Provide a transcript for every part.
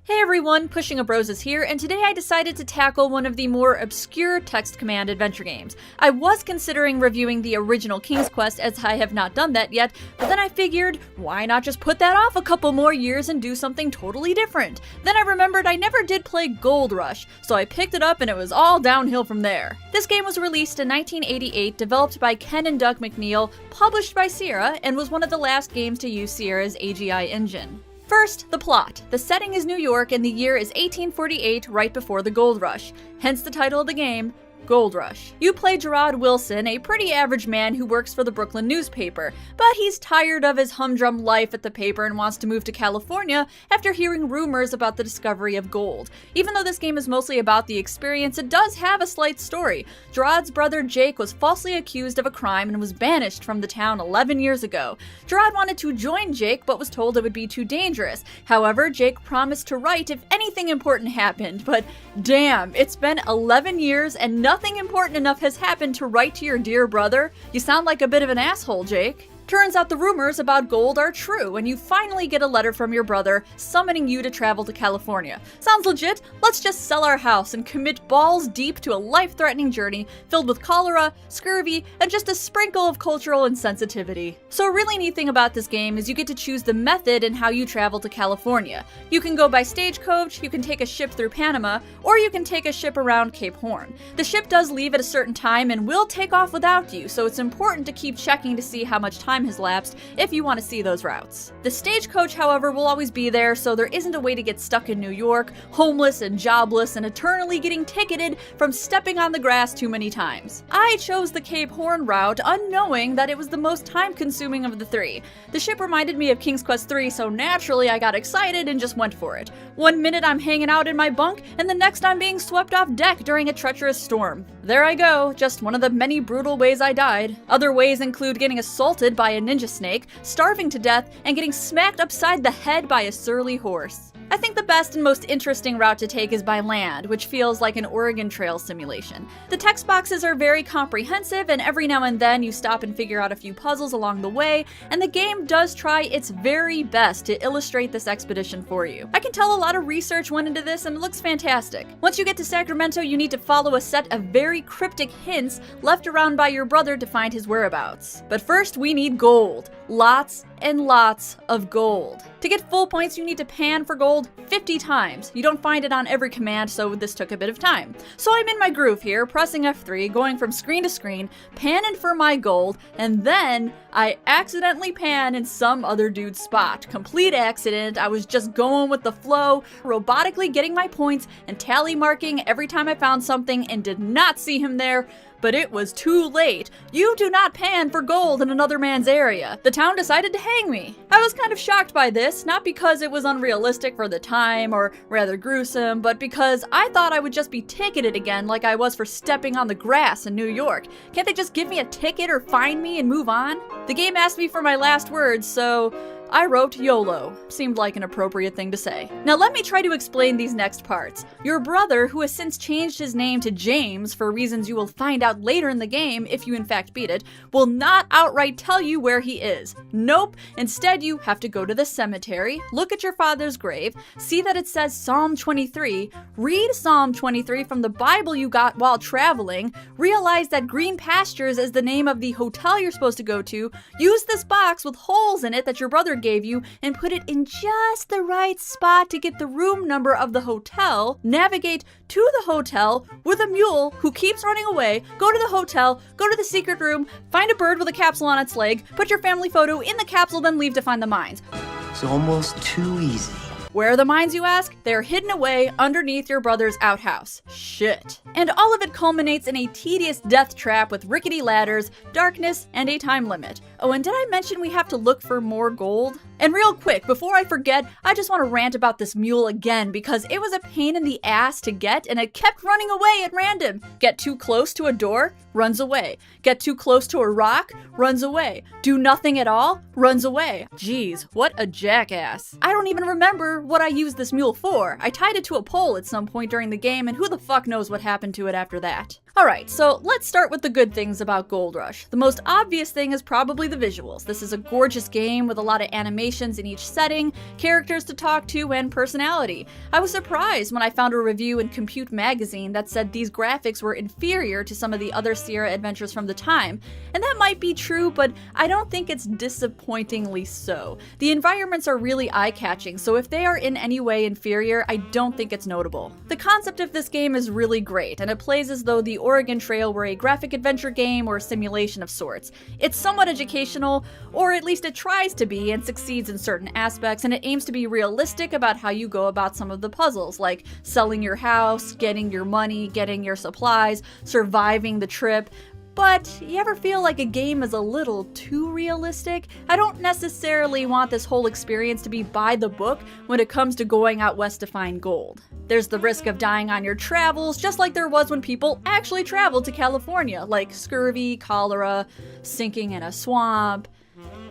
Hey everyone, Pushing a Bros is here, and today I decided to tackle one of the more obscure text command adventure games. I was considering reviewing the original King's Quest, as I have not done that yet, but then I figured, why not just put that off a couple more years and do something totally different? Then I remembered I never did play GoldRush, so I picked it up and it was all downhill from there. This game was released in 1988, developed by Ken and Doug McNeil, published by Sierra, and was one of the last games to use Sierra's AGI engine. First, the plot. The setting is New York and the year is 1848, right before the Gold Rush. Hence the title of the game, GoldRush. You play Gerard Wilson, a pretty average man who works for the Brooklyn newspaper, but he's tired of his humdrum life at the paper and wants to move to California after hearing rumors about the discovery of gold. Even though this game is mostly about the experience, it does have a slight story. Gerard's brother Jake was falsely accused of a crime and was banished from the town 11 years ago. Gerard wanted to join Jake, but was told it would be too dangerous. However, Jake promised to write if anything important happened, but damn, it's been 11 years and nothing important enough has happened to write to your dear brother. You sound like a bit of an asshole, Jake. Turns out the rumors about gold are true, and you finally get a letter from your brother summoning you to travel to California. Sounds legit? Let's just sell our house and commit balls deep to a life-threatening journey filled with cholera, scurvy, and just a sprinkle of cultural insensitivity. So a really neat thing about this game is you get to choose the method and how you travel to California. You can go by stagecoach, you can take a ship through Panama, or you can take a ship around Cape Horn. The ship does leave at a certain time and will take off without you, so it's important to keep checking to see how much time has lapsed if you want to see those routes. The stagecoach, however, will always be there, so there isn't a way to get stuck in New York, homeless and jobless and eternally getting ticketed from stepping on the grass too many times. I chose the Cape Horn route, unknowing that it was the most time-consuming of the three. The ship reminded me of King's Quest 3, so naturally I got excited and just went for it. One minute I'm hanging out in my bunk, and the next I'm being swept off deck during a treacherous storm. There I go, just one of the many brutal ways I died. Other ways include getting assaulted by a ninja snake, starving to death, and getting smacked upside the head by a surly horse. I think the best and most interesting route to take is by land, which feels like an Oregon Trail simulation. The text boxes are very comprehensive, and every now and then you stop and figure out a few puzzles along the way, and the game does try its very best to illustrate this expedition for you. I can tell a lot of research went into this, and it looks fantastic. Once you get to Sacramento, you need to follow a set of very cryptic hints left around by your brother to find his whereabouts. But first, we need gold. Lots and lots of gold. To get full points, you need to pan for gold 50 times. You don't find it on every command, so this took a bit of time. So I'm in my groove here, pressing F3, going from screen to screen, panning for my gold, and then I accidentally pan in some other dude's spot. Complete accident. I was just going with the flow, robotically getting my points and tally marking every time I found something and did not see him there. But it was too late. You do not pan for gold in another man's area. The town decided to hang me. I was kind of shocked by this, not because it was unrealistic for the time or rather gruesome, but because I thought I would just be ticketed again like I was for stepping on the grass in New York. Can't they just give me a ticket or fine me and move on? The game asked me for my last words, so I wrote YOLO. Seemed like an appropriate thing to say. Now let me try to explain these next parts. Your brother, who has since changed his name to James for reasons you will find out later in the game if you in fact beat it, will not outright tell you where he is. Nope. Instead, you have to go to the cemetery, look at your father's grave, see that it says Psalm 23, read Psalm 23 from the Bible you got while traveling, realize that Green Pastures is the name of the hotel you're supposed to go to, use this box with holes in it that your brother gave you and put it in just the right spot to get the room number of the hotel, navigate to the hotel with a mule who keeps running away, go to the hotel, go to the secret room, find a bird with a capsule on its leg, put your family photo in the capsule, then leave to find the mines. It's almost too easy. Where are the mines, you ask? They're hidden away underneath your brother's outhouse. Shit. And all of it culminates in a tedious death trap with rickety ladders, darkness, and a time limit. Oh, and did I mention we have to look for more gold? And real quick, before I forget, I just want to rant about this mule again because it was a pain in the ass to get and it kept running away at random. Get too close to a door, runs away. Get too close to a rock, runs away. Do nothing at all, runs away. Jeez, what a jackass. I don't even remember what I used this mule for. I tied it to a pole at some point during the game and who the fuck knows what happened to it after that. Alright, so let's start with the good things about GoldRush. The most obvious thing is probably the visuals. This is a gorgeous game with a lot of animations in each setting, characters to talk to, and personality. I was surprised when I found a review in Compute magazine that said these graphics were inferior to some of the other Sierra adventures from the time. And that might be true, but I don't think it's disappointingly so. The environments are really eye-catching, so if they are in any way inferior, I don't think it's notable. The concept of this game is really great, and it plays as though the Oregon Trail were a graphic adventure game or a simulation of sorts. It's somewhat educational, or at least it tries to be and succeeds in certain aspects, and it aims to be realistic about how you go about some of the puzzles, like selling your house, getting your money, getting your supplies, surviving the trip. But you ever feel like a game is a little too realistic? I don't necessarily want this whole experience to be by the book when it comes to going out west to find gold. There's the risk of dying on your travels, just like there was when people actually traveled to California, like scurvy, cholera, sinking in a swamp,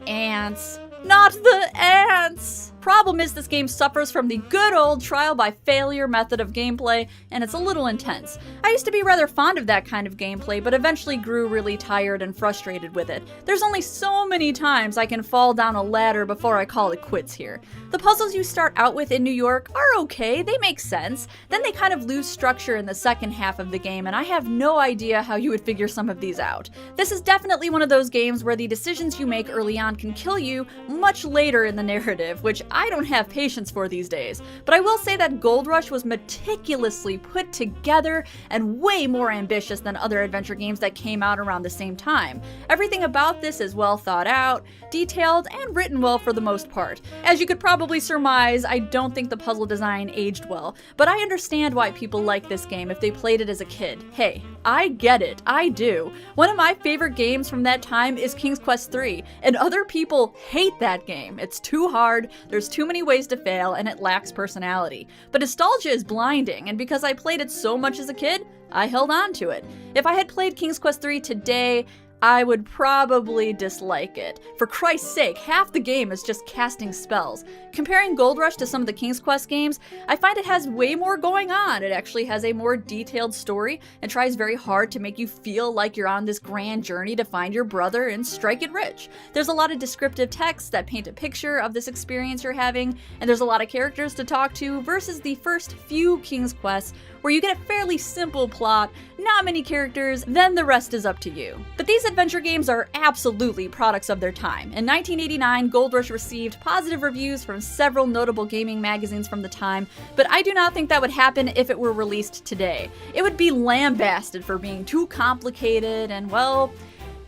ants. Not the ants! Problem is, this game suffers from the good old trial by failure method of gameplay, and it's a little intense. I used to be rather fond of that kind of gameplay, but eventually grew really tired and frustrated with it. There's only so many times I can fall down a ladder before I call it quits here. The puzzles you start out with in New York are okay, they make sense, then they kind of lose structure in the second half of the game, and I have no idea how you would figure some of these out. This is definitely one of those games where the decisions you make early on can kill you much later in the narrative, which I don't have patience for these days. But I will say that GoldRush was meticulously put together and way more ambitious than other adventure games that came out around the same time. Everything about this is well thought out, detailed, and written well for the most part. As you could probably surmise, I don't think the puzzle design aged well, but I understand why people like this game if they played it as a kid. Hey, I get it, I do. One of my favorite games from that time is King's Quest III, and other people hate that game. It's too hard, there's too many ways to fail, and it lacks personality. But nostalgia is blinding, and because I played it so much as a kid, I held on to it. If I had played King's Quest III today, I would probably dislike it. For Christ's sake, half the game is just casting spells. Comparing GoldRush to some of the King's Quest games, I find it has way more going on. It actually has a more detailed story and tries very hard to make you feel like you're on this grand journey to find your brother and strike it rich. There's a lot of descriptive text that paint a picture of this experience you're having, and there's a lot of characters to talk to versus the first few King's Quests where you get a fairly simple plot, not many characters, then the rest is up to you. But these adventure games are absolutely products of their time. In 1989, GoldRush received positive reviews from several notable gaming magazines from the time, but I do not think that would happen if it were released today. It would be lambasted for being too complicated and, well,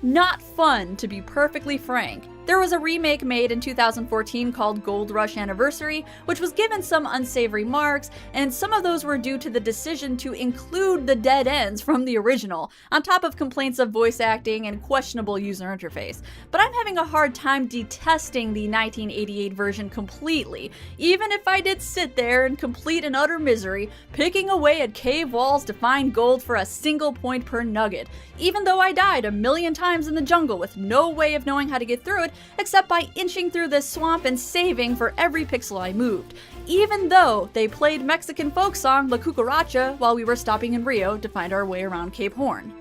not fun, to be perfectly frank. There was a remake made in 2014 called GoldRush Anniversary, which was given some unsavory marks, and some of those were due to the decision to include the dead ends from the original, on top of complaints of voice acting and questionable user interface. But I'm having a hard time detesting the 1988 version completely, even if I did sit there in complete and utter misery, picking away at cave walls to find gold for a single point per nugget, even though I died a million times in the jungle with no way of knowing how to get through it, except by inching through this swamp and saving for every pixel I moved, even though they played Mexican folk song La Cucaracha while we were stopping in Rio to find our way around Cape Horn.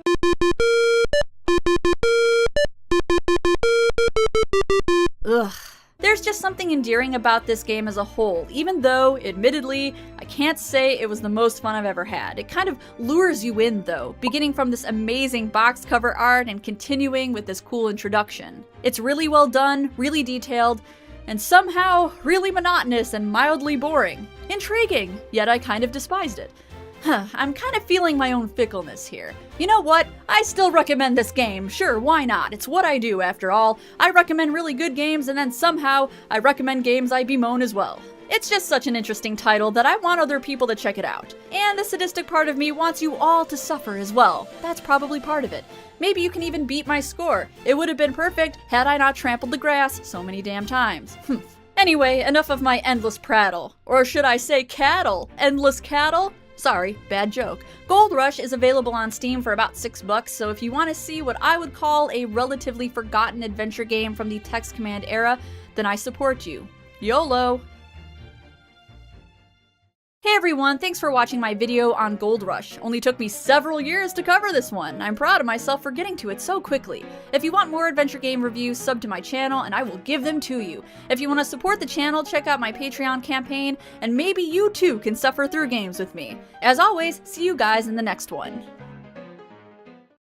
Ugh. There's just something endearing about this game as a whole, even though, admittedly, I can't say it was the most fun I've ever had. It kind of lures you in, though, beginning from this amazing box cover art and continuing with this cool introduction. It's really well done, really detailed, and somehow really monotonous and mildly boring. Intriguing, yet I kind of despised it. I'm kind of feeling my own fickleness here. You know what? I still recommend this game. Sure, why not? It's what I do, after all. I recommend really good games, and then somehow I recommend games I bemoan as well. It's just such an interesting title that I want other people to check it out. And the sadistic part of me wants you all to suffer as well. That's probably part of it. Maybe you can even beat my score. It would have been perfect had I not trampled the grass so many damn times. Anyway, enough of my endless prattle. Or should I say cattle? Endless cattle? Sorry, bad joke. GoldRush is available on Steam for about $6, so if you want to see what I would call a relatively forgotten adventure game from the text command era, then I support you. YOLO! Hey everyone, thanks for watching my video on GoldRush. Only took me several years to cover this one. I'm proud of myself for getting to it so quickly. If you want more adventure game reviews, sub to my channel and I will give them to you. If you want to support the channel, check out my Patreon campaign, and maybe you too can suffer through games with me. As always, see you guys in the next one.